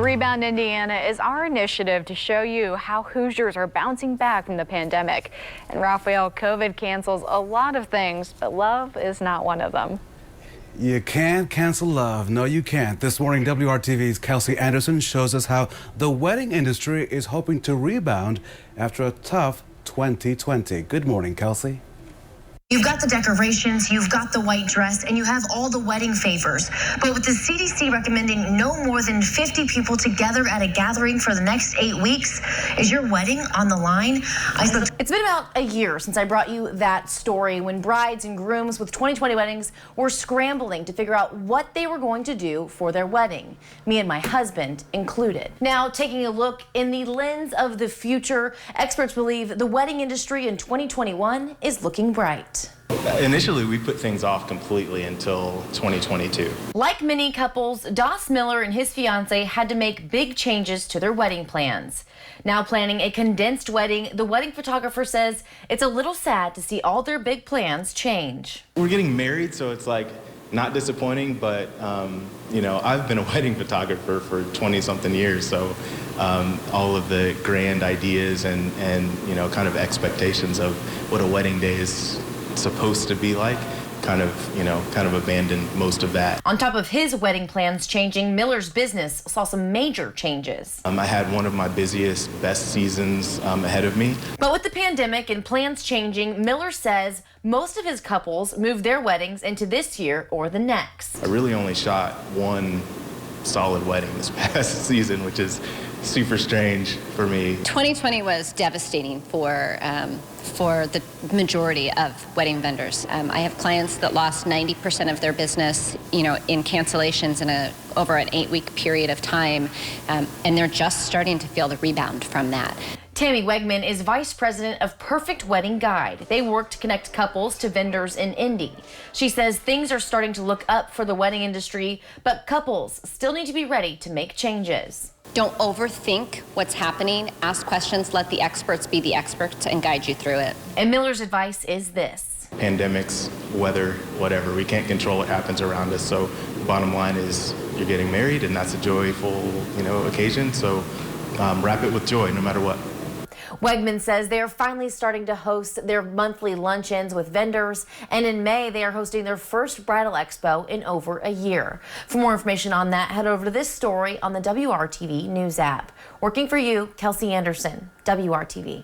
Rebound Indiana is our initiative to show you how Hoosiers are bouncing back from the pandemic. And Raphael, COVID cancels a lot of things, but love is not one of them. You can't cancel love. No, you can't. This morning, WRTV's Kelsey Anderson shows us how the wedding industry is hoping to rebound after a tough 2020. Good morning, Kelsey. You've got the decorations, you've got the white dress, and you have all the wedding favors. But with the CDC recommending no more than 50 people together at a gathering for the next 8 weeks, is your wedding on the line? It's been about a year since I brought you that story when brides and grooms with 2020 weddings were scrambling to figure out what they were going to do for their wedding, me and my husband included. Now, taking a look in the lens of the future, experts believe the wedding industry in 2021 is looking bright. Initially, we put things off completely until 2022. Like many couples, Doss Miller and his fiancé had to make big changes to their wedding plans. Now planning a condensed wedding, the wedding photographer says it's a little sad to see all their big plans change. We're getting married, so it's like not disappointing, but you know, I've been a wedding photographer for 20-something years, so all of the grand ideas and you know, kind of expectations of what a wedding day is supposed to be like, kind of abandoned most of that. On top of his wedding plans changing, Miller's business saw some major changes. I had one of my busiest, best seasons ahead of me. But with the pandemic and plans changing, Miller says most of his couples moved their weddings into this year or the next. I really only shot one solid wedding this past season, which is super strange for me. 2020 was devastating for the majority of wedding vendors. I have clients that lost 90% of their business, you know, in cancellations in over an 8-week period of time, and they're just starting to feel the rebound from that. Tammy Wegman is vice president of Perfect Wedding Guide. They work to connect couples to vendors in Indy. She says things are starting to look up for the wedding industry, but couples still need to be ready to make changes. Don't overthink what's happening. Ask questions, let the experts be the experts and guide you through it. And Miller's advice is this. Pandemics, weather, whatever, we can't control what happens around us, so the bottom line is you're getting married and that's a joyful, you know, occasion, so wrap it with joy no matter what. Wegman says they are finally starting to host their monthly luncheons with vendors, and in May they are hosting their first bridal expo in over a year. For more information on that, head over to this story on the WRTV News app. Working for you, Kelsey Anderson, WRTV.